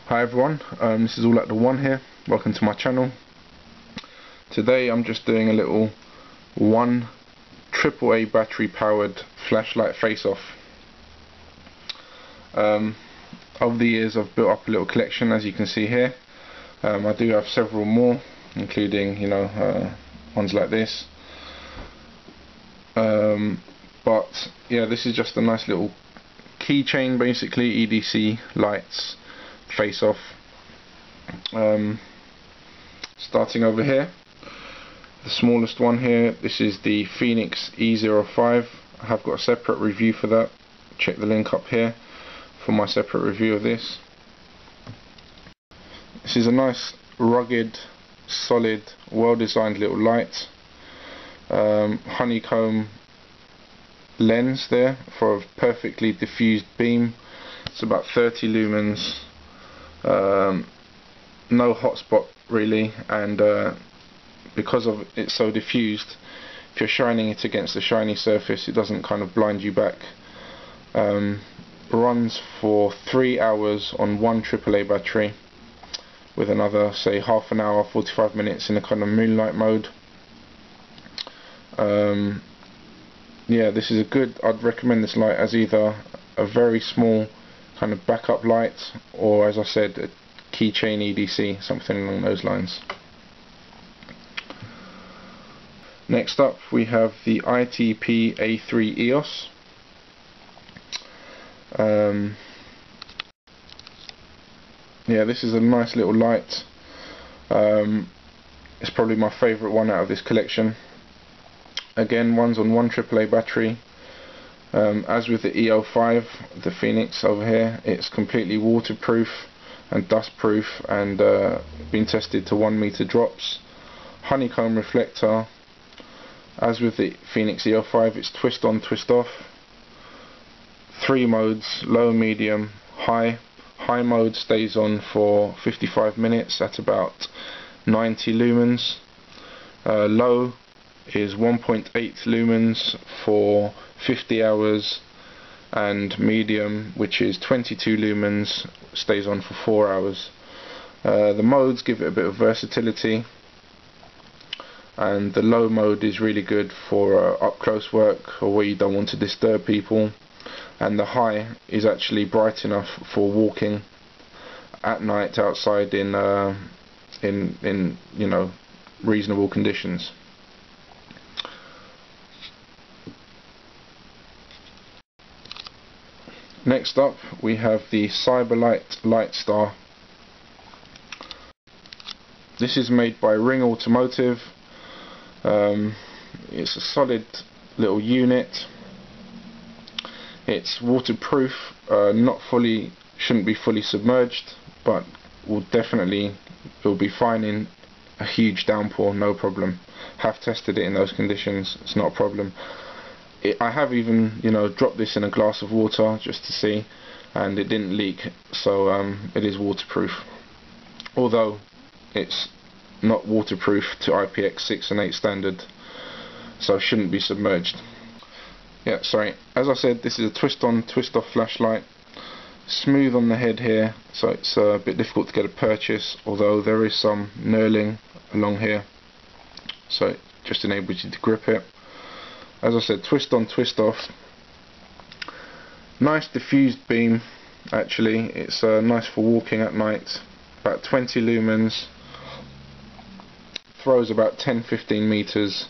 Hi everyone, this is All at the One here. Welcome to my channel. Today I'm just doing a little one AAA battery powered flashlight face-off. Over the years I've built up a little collection, as you can see here. I do have several more, including ones like this. But yeah, this is just a nice little keychain, basically EDC lights face off. Starting over here, the smallest one here, this is the Fenix E05. I have got a separate review for that. Check the link up here for my separate review of this. This is a nice rugged, solid, well designed little light. Honeycomb lens there for a perfectly diffused beam. It's about 30 lumens. No hotspot really, and because of it's so diffused, if you're shining it against a shiny surface, it doesn't kind of blind you back. Runs for 3 hours on one AAA battery, with another, say, half an hour, 45 minutes in a kind of moonlight mode. Yeah, this is a good, I'd recommend this light as either a very small kind of backup light, or as I said, a keychain EDC, something along those lines. Next up we have the ITP A3 EOS. Yeah, this is a nice little light. It's probably my favourite one out of this collection. Again, one's on one AAA battery. As with the E05, the Fenix over here, it's completely waterproof and dustproof, and been tested to 1 meter drops. Honeycomb reflector. As with the Fenix E05, it's twist on, twist off. 3 modes: low, medium, high. High mode stays on for 55 minutes at about 90 lumens. Low is 1.8 lumens for 50 hours, and medium, which is 22 lumens, stays on for 4 hours. The modes give it a bit of versatility, and the low mode is really good for up close work or where you don't want to disturb people, and the high is actually bright enough for walking at night outside in reasonable conditions. Next up we have the Cyberlight Light Star. This is made by Ring Automotive. It's a solid little unit. It's waterproof, shouldn't be fully submerged, but will be fine in a huge downpour, no problem. Have tested it in those conditions, it's not a problem. I have even dropped this in a glass of water just to see, and it didn't leak, so it is waterproof, although it's not waterproof to IPX6 and 8 standard, so shouldn't be submerged. Yeah, sorry, as I said, this is a twist on, twist off flashlight. Smooth on the head here, so it's a bit difficult to get a purchase, although there is some knurling along here, so it just enables you to grip it. As I said, twist on, twist off. Nice diffused beam, actually. It's nice for walking at night. About 20 lumens. Throws about 10-15 meters.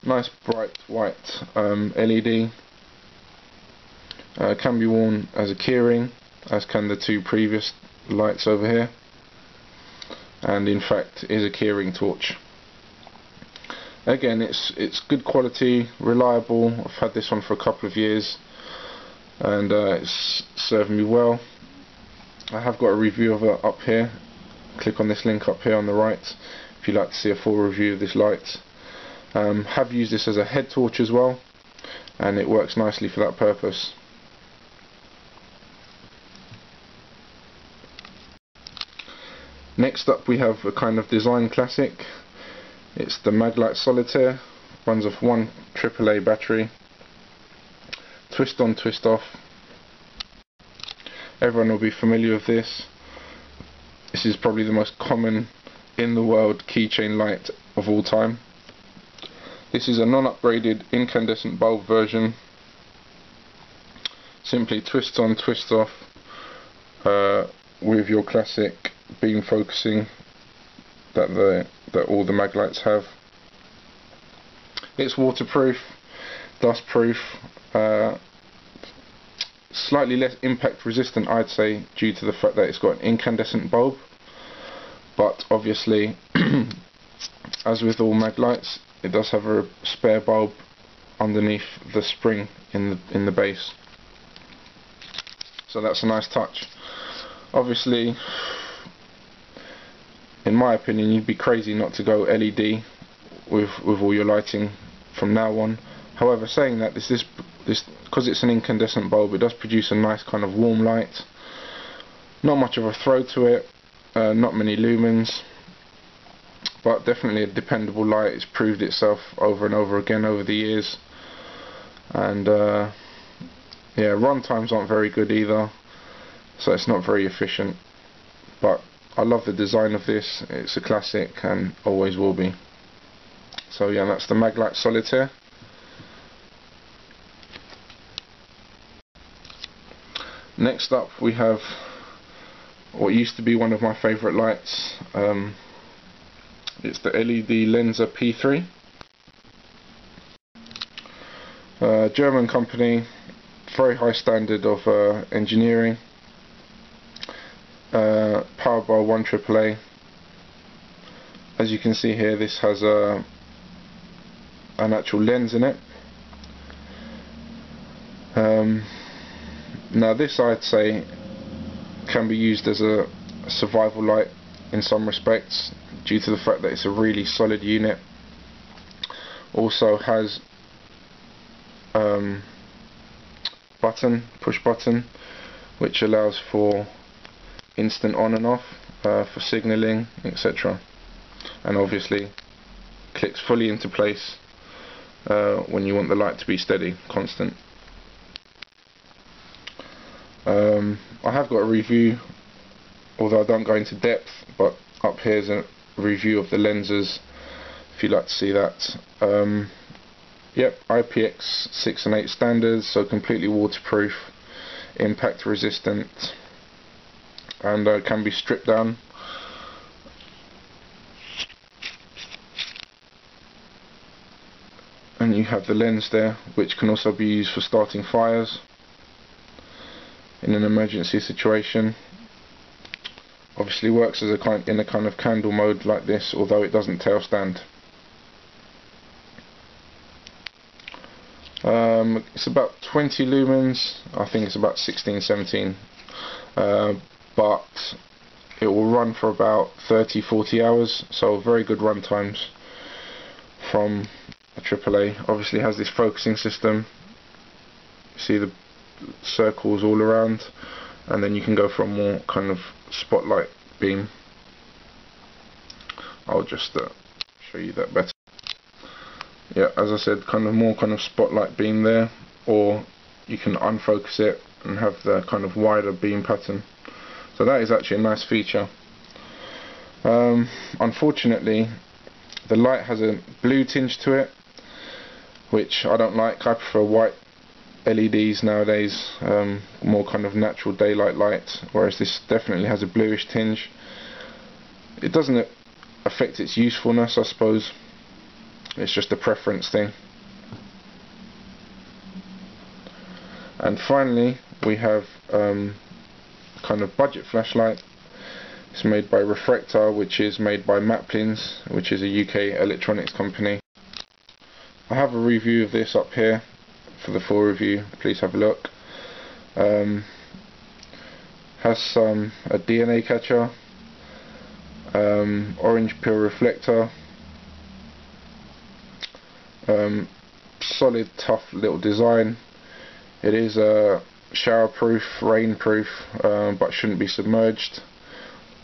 Nice bright white LED. Can be worn as a keyring, as can the 2 previous lights over here. And in fact is a keyring torch. Again, it's good quality, reliable. I've had this one for a couple of years. and it's served me well. I have got a review of it up here. Click on this link up here on the right if you'd like to see a full review of this light. Have used this as a head torch as well, and it works nicely for that purpose. Next up we have a kind of design classic. It's the Maglite Solitaire. Runs off one AAA battery. Twist on, twist off. Everyone will be familiar with this. This is probably the most common in the world keychain light of all time. This is a non-upgraded incandescent bulb version. Simply twist on, twist off with your classic beam focusing that all the Maglites have. It's waterproof, dustproof, slightly less impact resistant, I'd say, due to the fact that it's got an incandescent bulb. But obviously, as with all Maglites, it does have a spare bulb underneath the spring in the base. So that's a nice touch. Obviously, in my opinion, you'd be crazy not to go LED with all your lighting from now on. However, saying that, this because it's an incandescent bulb, it does produce a nice kind of warm light. Not much of a throw to it, not many lumens, but definitely a dependable light. It's proved itself over and over again over the years. And yeah, run times aren't very good either, so it's not very efficient. But I love the design of this. It's a classic and always will be. So yeah, that's the Maglite Solitaire. Next up we have what used to be one of my favourite lights. It's the LED Lenser P3. German company, very high standard of engineering. Powered by one AAA. As you can see here, this has an actual lens in it. Now this, I'd say, can be used as a survival light in some respects, due to the fact that it's a really solid unit. Also has push button, which allows for instant on and off for signalling, etc. And obviously clicks fully into place when you want the light to be steady, constant. I have got a review, although I don't go into depth, but up here's a review of the lenses if you'd like to see that. Yep, IPX 6 and 8 standards, so completely waterproof, impact resistant, and can be stripped down. And you have the lens there, which can also be used for starting fires in an emergency situation. Obviously works as in a kind of candle mode like this, although it doesn't tail stand. It's about 20 lumens, I think it's about 16, 17, but it will run for about 30-40 hours, so very good run times from a AAA. Obviously has this focusing system, you see the circles all around, and then you can go for a more kind of spotlight beam. I'll just show you that better. Yeah, as I said, more kind of spotlight beam there, or you can unfocus it and have the kind of wider beam pattern. So that is actually a nice feature. Unfortunately, the light has a blue tinge to it, which I don't like. I prefer white LEDs nowadays, more kind of natural daylight light, whereas this definitely has a bluish tinge. It doesn't affect its usefulness, I suppose. It's just a preference thing. And finally we have kind of budget flashlight. It's made by Reflector, which is made by Maplins, which is a UK electronics company. I have a review of this up here. For the full review, please have a look. Has a DNA catcher, orange peel reflector, solid tough little design. It is showerproof, rainproof, but shouldn't be submerged,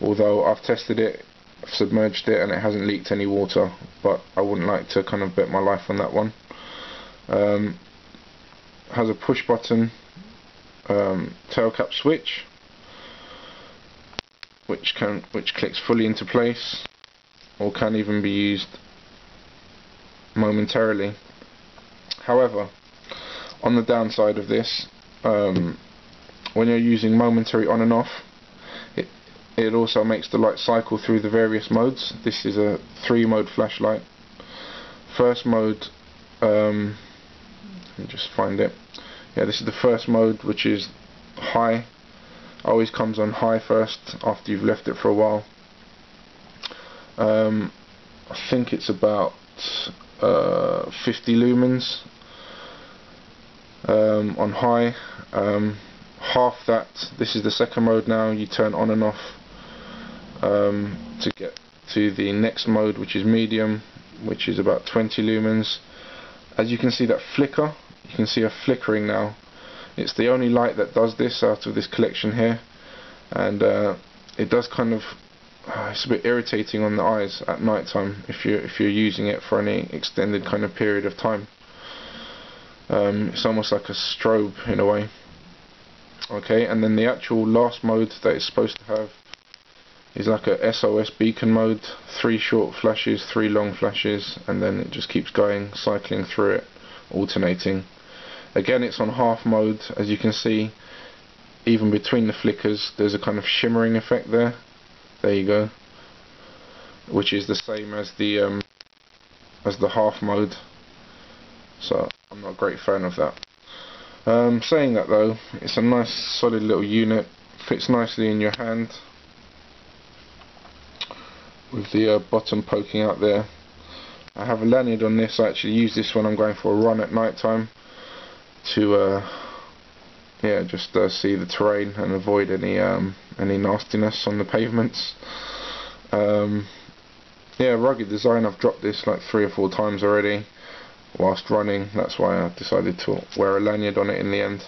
although I've tested it, I've submerged it and it hasn't leaked any water, but I wouldn't like to kind of bet my life on that one. Has a push button tail cap switch, which clicks fully into place, or can even be used momentarily. However, on the downside of this, when you're using momentary on and off, it also makes the light cycle through the various modes. This is a 3-mode flashlight. First mode, let me just find it. Yeah, this is the first mode, which is high. Always comes on high first after you've left it for a while. I think it's about 50 lumens on high. Half that, this is the second mode now, you turn on and off to get to the next mode, which is medium, which is about 20 lumens. As you can see that flicker, you can see a flickering now. It's the only light that does this out of this collection here, and it does kind of it's a bit irritating on the eyes at night time if you're using it for any extended kind of period of time. It's almost like a strobe in a way. Okay, and then the actual last mode that it's supposed to have is like a SOS beacon mode, 3 short flashes, 3 long flashes, and then it just keeps going, cycling through it, alternating. Again, it's on half mode. As you can see, even between the flickers there's a kind of shimmering effect there. There you go, which is the same as the half mode, so I'm not a great fan of that. Saying that though, it's a nice solid little unit, fits nicely in your hand with the bottom poking out there. I have a lanyard on this. I actually use this when I'm going for a run at night time to just see the terrain and avoid any nastiness on the pavements. Rugged design. I've dropped this like 3 or 4 times already whilst running. That's why I decided to wear a lanyard on it in the end,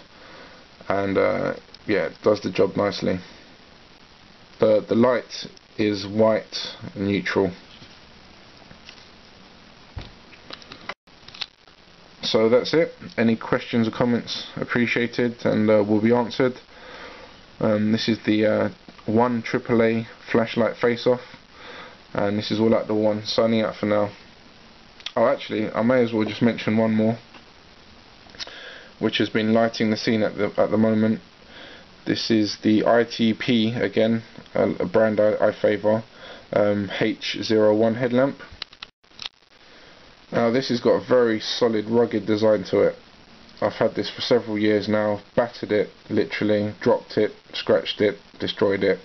and it does the job nicely. The light is white neutral. So that's it. Any questions or comments appreciated and will be answered. This is the one AAA flashlight face-off, and this is all at the one. Signing out for now. Oh, actually, I may as well just mention one more, which has been lighting the scene at the moment. This is the ITP again, a brand I favour, H01 headlamp. Now this has got a very solid, rugged design to it. I've had this for several years now, battered it, literally, dropped it, scratched it, destroyed it,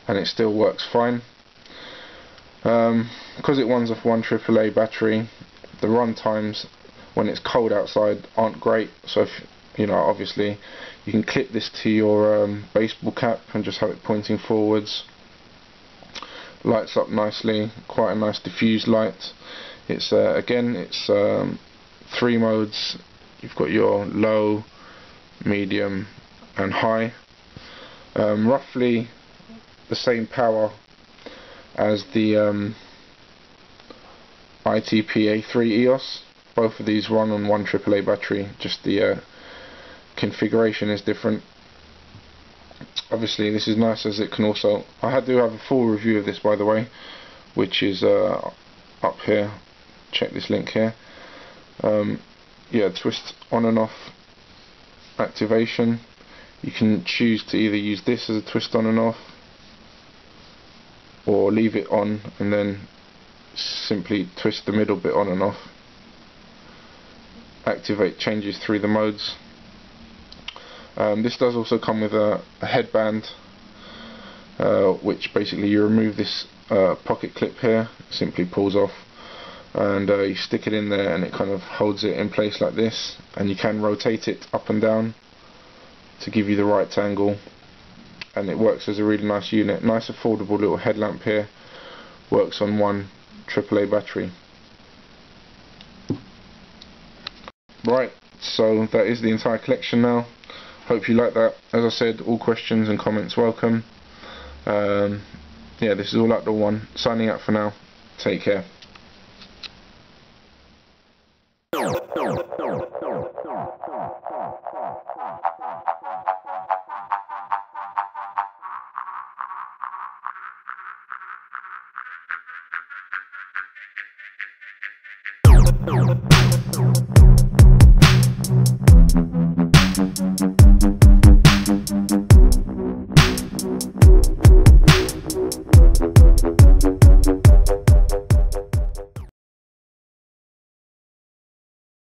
and it still works fine. Because it runs off one AAA battery, the run times when it's cold outside aren't great, so if, obviously you can clip this to your baseball cap and just have it pointing forwards. Lights up nicely, quite a nice diffused light. It's again, it's 3 modes. You've got your low, medium and high. Roughly the same power as the ITP A3 EOS. Both of these run on one AAA battery, just the configuration is different. Obviously this is nice as it can also, I do have a full review of this by the way, which is up here. Check this link here. Twist on and off activation. You can choose to either use this as a twist on and off, or leave it on and then simply twist the middle bit on and off. Activate changes through the modes. This does also come with a headband, which basically you remove this pocket clip here, simply pulls off, and you stick it in there and it kind of holds it in place like this, and you can rotate it up and down to give you the right angle, and it works as a really nice unit. Nice affordable little headlamp here, works on one AAA battery. Right, so that is the entire collection now. Hope you like that. As I said, all questions and comments welcome. Yeah, this is all Outdoor One. Signing out for now. Take care.